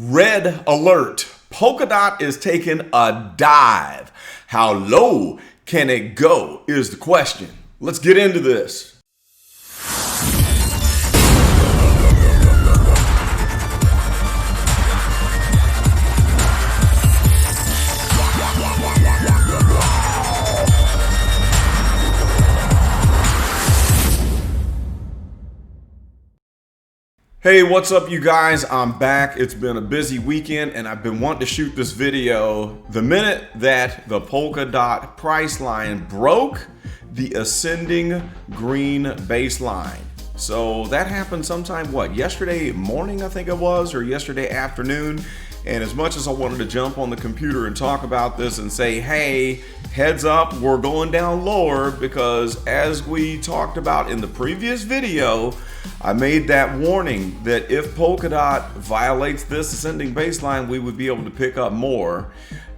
Red alert. Polkadot is taking a dive. How low can it go is the question. Let's get into this. Hey, what's up you guys? I'm back. It's been a busy weekend and I've been wanting to shoot this video the minute that the Polkadot price line broke the ascending green baseline. So that happened sometime, yesterday morning I think it was, or yesterday afternoon. And as much as I wanted to jump on the computer and talk about this and say, hey, heads up, we're going down lower, because as we talked about in the previous video, I made that warning that if Polkadot violates this ascending baseline, we would be able to pick up more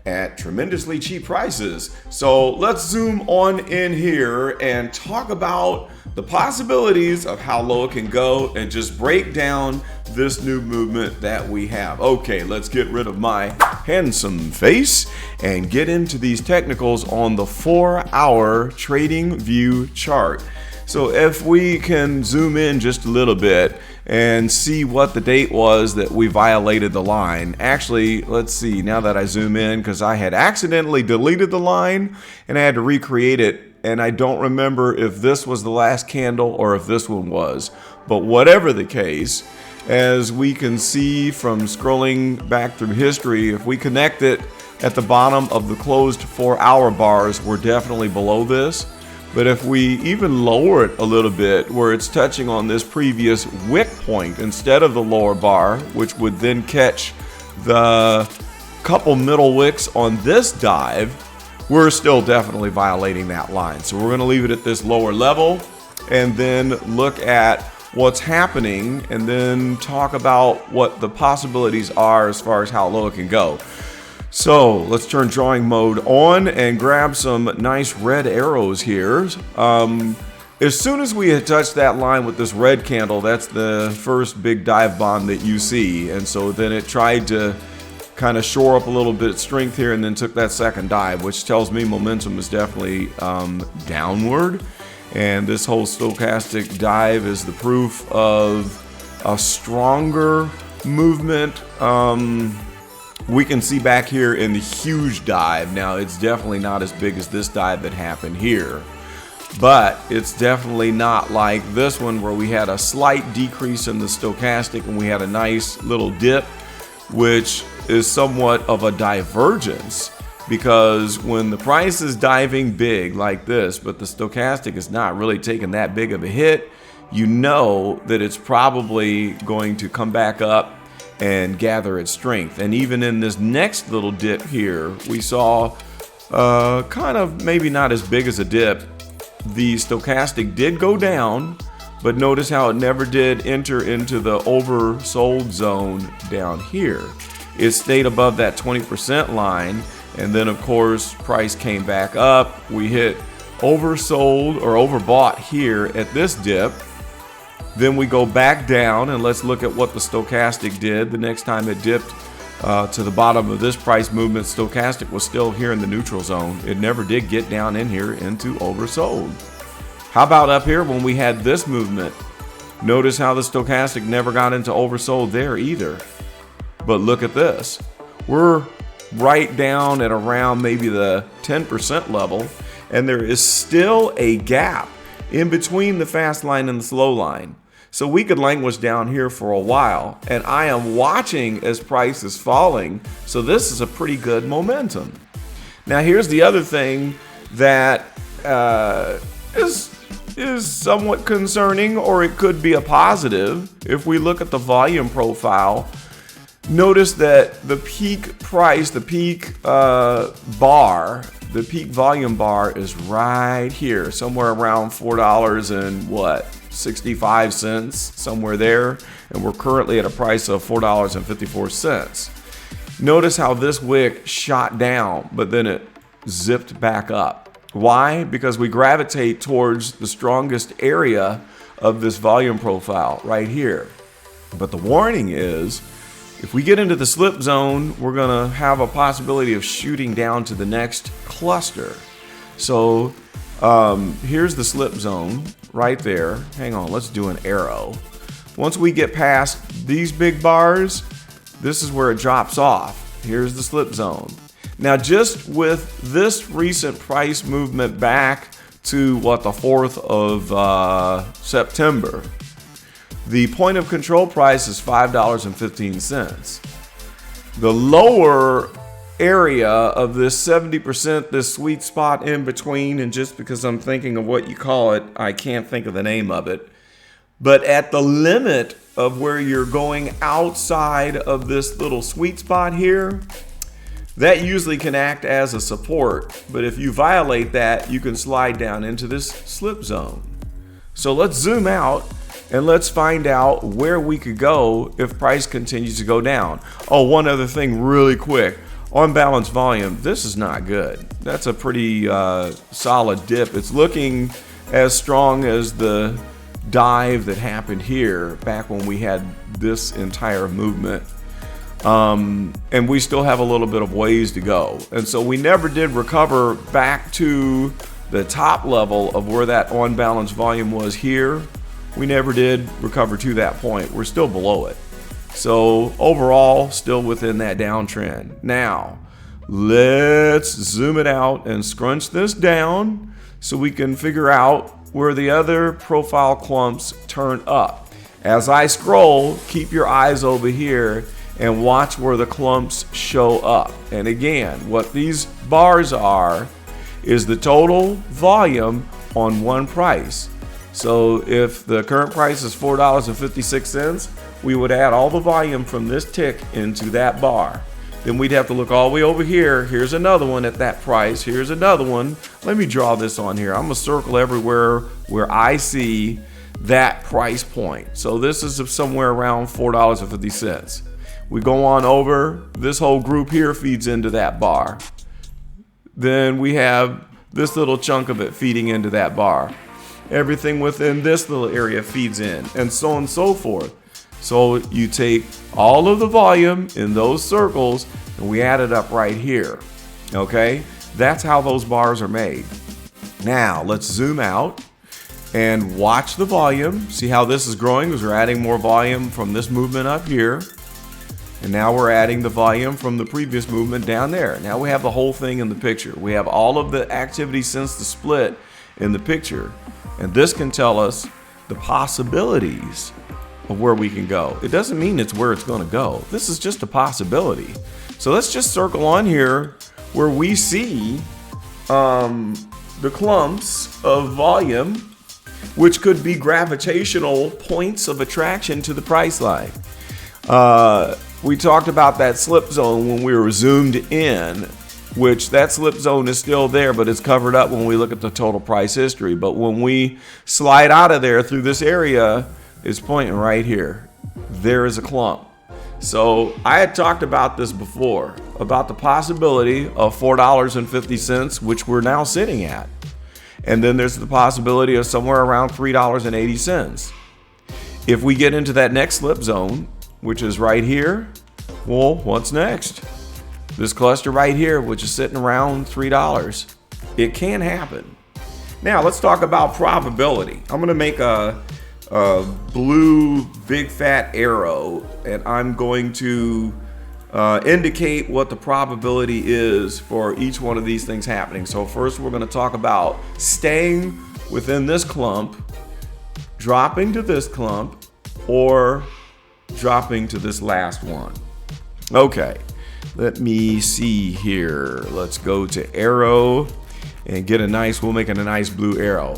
at tremendously cheap prices. So let's zoom on in here and talk about the possibilities of how low it can go and just break down this new movement that we have. Okay, let's get rid of my handsome face and get into these technicals on the 4-hour trading view chart. So if we can zoom in just a little bit and see what the date was that we violated the line. Actually, let's see, now that I zoom in, because I had accidentally deleted the line and I had to recreate it, and I don't remember if this was the last candle or if this one was. But whatever the case, as we can see from scrolling back through history, if we connect it at the bottom of the closed 4-hour bars, we're definitely below this. But if we even lower it a little bit, where it's touching on this previous wick point instead of the lower bar, which would then catch the couple middle wicks on this dive, we're still definitely violating that line. So we're going to leave it at this lower level and then look at what's happening and then talk about what the possibilities are as far as how low it can go. So let's turn drawing mode on and grab some nice red arrows here. As soon as we had touched that line with this red candle, that's the first big dive bomb that you see. And so then it tried to kind of shore up a little bit of strength here and then took that second dive, which tells me momentum is definitely downward. And this whole stochastic dive is the proof of a stronger movement. We can see back here in the huge dive. Now, it's definitely not as big as this dive that happened here, but it's definitely not like this one where we had a slight decrease in the stochastic and we had a nice little dip, which is somewhat of a divergence, because when the price is diving big like this, but the stochastic is not really taking that big of a hit, you know that it's probably going to come back up and gather its strength. And even in this next little dip here, we saw kind of maybe not as big as a dip. The stochastic did go down, but notice how it never did enter into the oversold zone down here. It stayed above that 20% line, and then of course price came back up. We hit oversold or overbought here at this dip. Then we go back down and let's look at what the stochastic did. The next time it dipped to the bottom of this price movement, stochastic was still here in the neutral zone. It never did get down in here into oversold. How about up here when we had this movement? Notice how the stochastic never got into oversold there either. But look at this. We're right down at around maybe the 10% level, and there is still a gap in between the fast line and the slow line. So we could languish down here for a while, and I am watching as price is falling. So this is a pretty good momentum. Now here's the other thing that is somewhat concerning, or it could be a positive. If we look at the volume profile, notice that the peak price, the peak bar, the peak volume bar is right here, somewhere around $4.65, somewhere there, and we're currently at a price of $4.54. Notice how this wick shot down, but then it zipped back up. Why? Because we gravitate towards the strongest area of this volume profile right here. But the warning is If we get into the slip zone, we're going to have a possibility of shooting down to the next cluster. So here's the slip zone right there. Hang on, let's do an arrow. Once we get past these big bars, this is where it drops off. Here's the slip zone. Now, just with this recent price movement back to what, the 4th of September, the point of control price is $5.15. The lower area of this 70%, this sweet spot in between, and just because I'm thinking of what you call it, I can't think of the name of it. But at the limit of where you're going outside of this little sweet spot here, that usually can act as a support. But if you violate that, you can slide down into this slip zone. So let's zoom out and let's find out where we could go if price continues to go down. Oh, one other thing really quick. On balance volume, this is not good. That's a pretty solid dip. It's looking as strong as the dive that happened here back when we had this entire movement. And we still have a little bit of ways to go. And so we never did recover back to the top level of where that on balance volume was here. We never did recover to that point. We're still below it. So overall, still within that downtrend. Now, let's zoom it out and scrunch this down so we can figure out where the other profile clumps turn up. As I scroll, keep your eyes over here and watch where the clumps show up. And again, what these bars are is the total volume on one price. So if the current price is $4.56, we would add all the volume from this tick into that bar. Then we'd have to look all the way over here. Here's another one at that price. Here's another one. Let me draw this on here. I'm gonna circle everywhere where I see that price point. So this is somewhere around $4.50. We go on over, this whole group here feeds into that bar. Then we have this little chunk of it feeding into that bar. Everything within this little area feeds in, and so on and so forth. So you take all of the volume in those circles and we add it up right here. Okay, that's how those bars are made. Now let's zoom out and watch the volume. See how this is growing because we're adding more volume from this movement up here. And now we're adding the volume from the previous movement down there. Now we have the whole thing in the picture. We have all of the activity since the split in the picture. And this can tell us the possibilities of where we can go. It doesn't mean it's where it's going to go. This is just a possibility. So let's just circle on here where we see the clumps of volume, which could be gravitational points of attraction to the price line. We talked about that slip zone when we were zoomed in, which that slip zone is still there, but it's covered up when we look at the total price history. But when we slide out of there through this area, it's pointing right here. There is a clump. So I had talked about this before, about the possibility of $4.50, which we're now sitting at. And then there's the possibility of somewhere around $3.80. If we get into that next slip zone, which is right here, well, what's next? This cluster right here, which is sitting around $3. It can happen. Now let's talk about probability. I'm gonna make a blue big fat arrow, and I'm going to indicate what the probability is for each one of these things happening. So first we're going to talk about staying within this clump, dropping to this clump, or dropping to this last one. Okay, let me see here. Let's go to arrow and get a nice, we'll make it a nice blue arrow.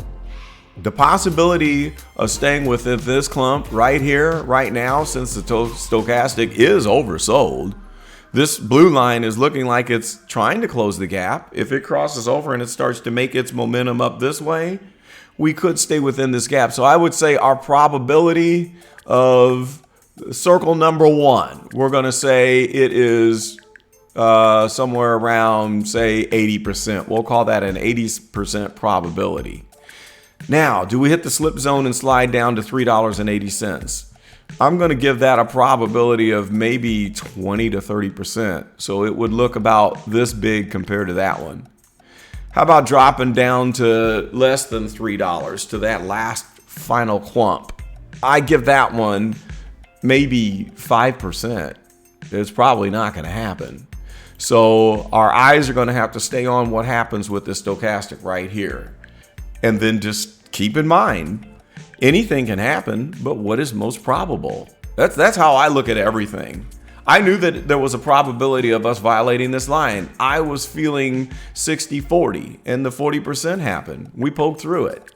The possibility of staying within this clump right here, right now, since the stochastic is oversold, this blue line is looking like it's trying to close the gap. If it crosses over and it starts to make its momentum up this way, we could stay within this gap. So I would say our probability of circle number one, we're going to say it is somewhere around, say, 80%. We'll call that an 80% probability. Now, do we hit the slip zone and slide down to $3.80? I'm going to give that a probability of maybe 20 to 30%. So it would look about this big compared to that one. How about dropping down to less than $3 to that last final clump? I give that one maybe 5%. It's probably not going to happen. So our eyes are going to have to stay on what happens with this stochastic right here. And then just keep in mind, anything can happen, but what is most probable? That's how I look at everything. I knew that there was a probability of us violating this line. I was feeling 60-40, and the 40% happened. We poked through it.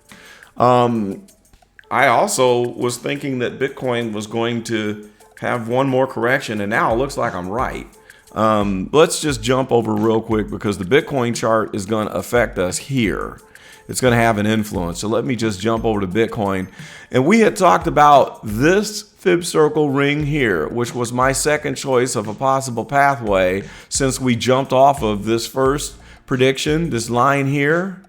I also was thinking that Bitcoin was going to have one more correction, and now it looks like I'm right. Let's just jump over real quick because the Bitcoin chart is going to affect us here. It's going to have an influence. So let me just jump over to Bitcoin. And we had talked about this fib circle ring here, which was my second choice of a possible pathway since we jumped off of this first prediction, this line here.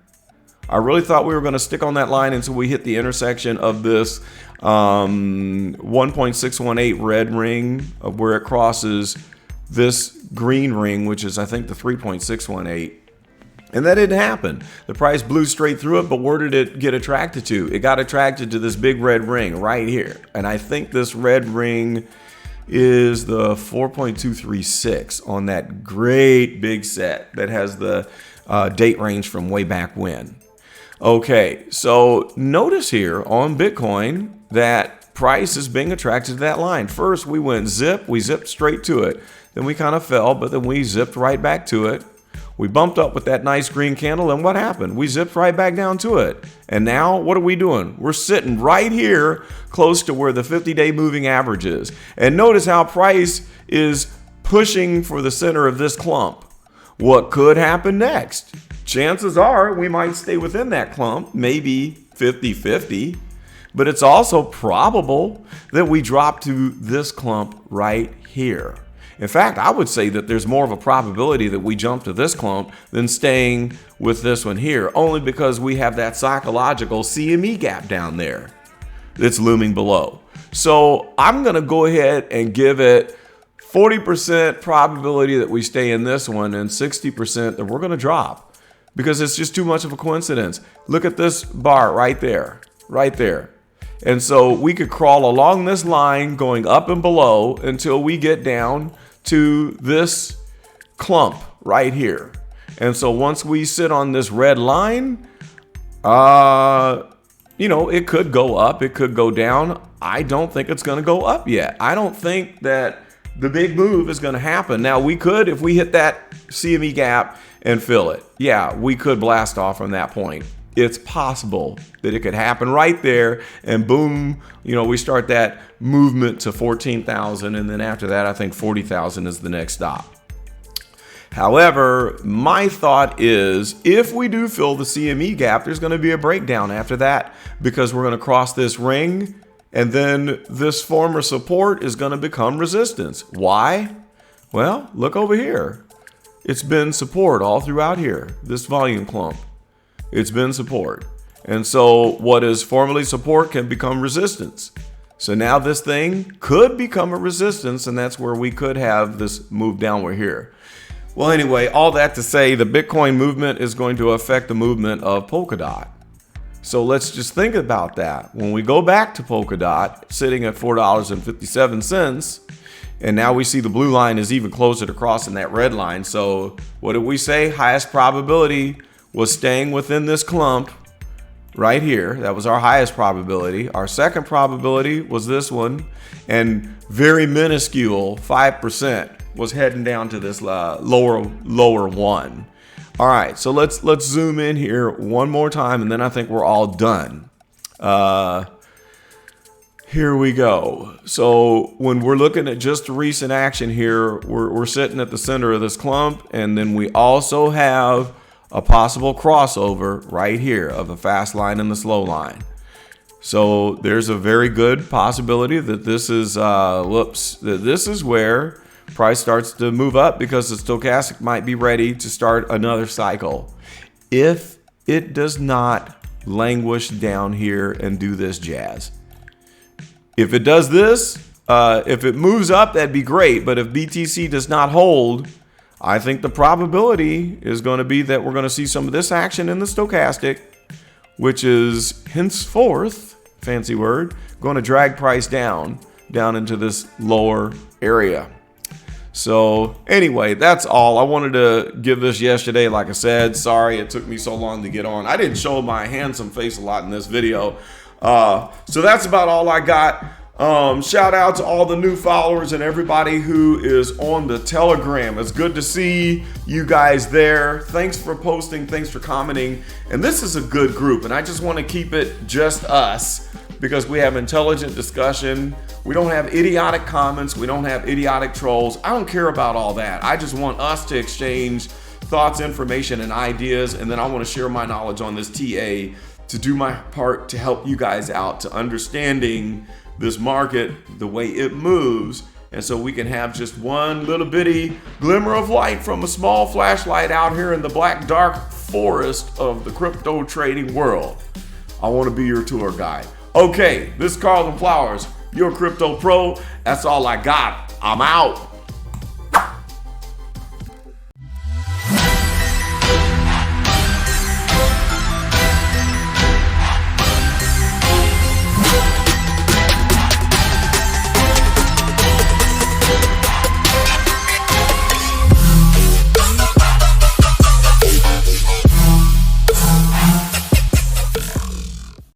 I really thought we were going to stick on that line until we hit the intersection of this 1.618 red ring of where it crosses this green ring, which is I think the 3.618. And that didn't happen. The price blew straight through it, but where did it get attracted to? It got attracted to this big red ring right here. And I think this red ring is the 4.236 on that great big set that has the date range from way back when. Okay, so notice here on Bitcoin that price is being attracted to that line. First, we went zip, we zipped straight to it. Then we kind of fell, but then we zipped right back to it. We bumped up with that nice green candle, and what happened? We zipped right back down to it. And now, what are we doing? We're sitting right here close to where the 50-day moving average is. And notice how price is pushing for the center of this clump. What could happen next? Chances are we might stay within that clump, maybe 50-50. But it's also probable that we drop to this clump right here. In fact, I would say that there's more of a probability that we jump to this clump than staying with this one here, only because we have that psychological CME gap down there that's looming below. So I'm going to go ahead and give it 40% probability that we stay in this one and 60% that we're going to drop because it's just too much of a coincidence. Look at this bar right there, right there. And so we could crawl along this line going up and below until we get down to this clump right here. And so once we sit on this red line, it could go up, it could go down. I don't think it's going to go up yet. I don't think that the big move is going to happen. Now we could, if we hit that CME gap and fill it, yeah, we could blast off from that point. It's possible that it could happen right there and boom, we start that movement to 14,000. And then after that, I think 40,000 is the next stop. However, my thought is if we do fill the CME gap, there's going to be a breakdown after that because we're going to cross this ring and then this former support is going to become resistance. Why? Well, look over here. It's been support all throughout here, this volume clump. It's been support. And so what is formerly support can become resistance. So now this thing could become a resistance, and that's where we could have this move downward here. Well, anyway, all that to say the Bitcoin movement is going to affect the movement of Polkadot. So let's just think about that. When we go back to Polkadot sitting at $4.57, and now we see the blue line is even closer to crossing that red line. So what did we say? Highest probability was staying within this clump right here. That was our highest probability. Our second probability was this one, and very minuscule 5% was heading down to this lower one. All right, so let's zoom in here one more time, and then I think we're all done. Here we go. So when we're looking at just recent action here, we're sitting at the center of this clump, and then we also have a possible crossover right here of the fast line and the slow line. So there's a very good possibility that this is where price starts to move up because the stochastic might be ready to start another cycle. If it does not languish down here and do this jazz. If it does this, if it moves up, that'd be great. But if BTC does not hold, I think the probability is going to be that we're going to see some of this action in the stochastic, which is henceforth, fancy word, going to drag price down into this lower area. So anyway, that's all. I wanted to give this yesterday. Like I said, sorry it took me so long to get on. I didn't show my handsome face a lot in this video. So that's about all I got. Shout out to all the new followers and everybody who is on the Telegram. It's good to see you guys there. Thanks for posting. Thanks for commenting. And this is a good group, and I just want to keep it just us because we have intelligent discussion. We don't have idiotic comments. We don't have idiotic trolls. I don't care about all that. I just want us to exchange thoughts, information, and ideas, and then I want to share my knowledge on this TA to do my part to help you guys out to understanding this market, the way it moves, and so we can have just one little bitty glimmer of light from a small flashlight out here in the black dark forest of the crypto trading world. I want to be your tour guide. Okay, this is Carlton Flowers, your crypto pro. That's all I got. I'm out.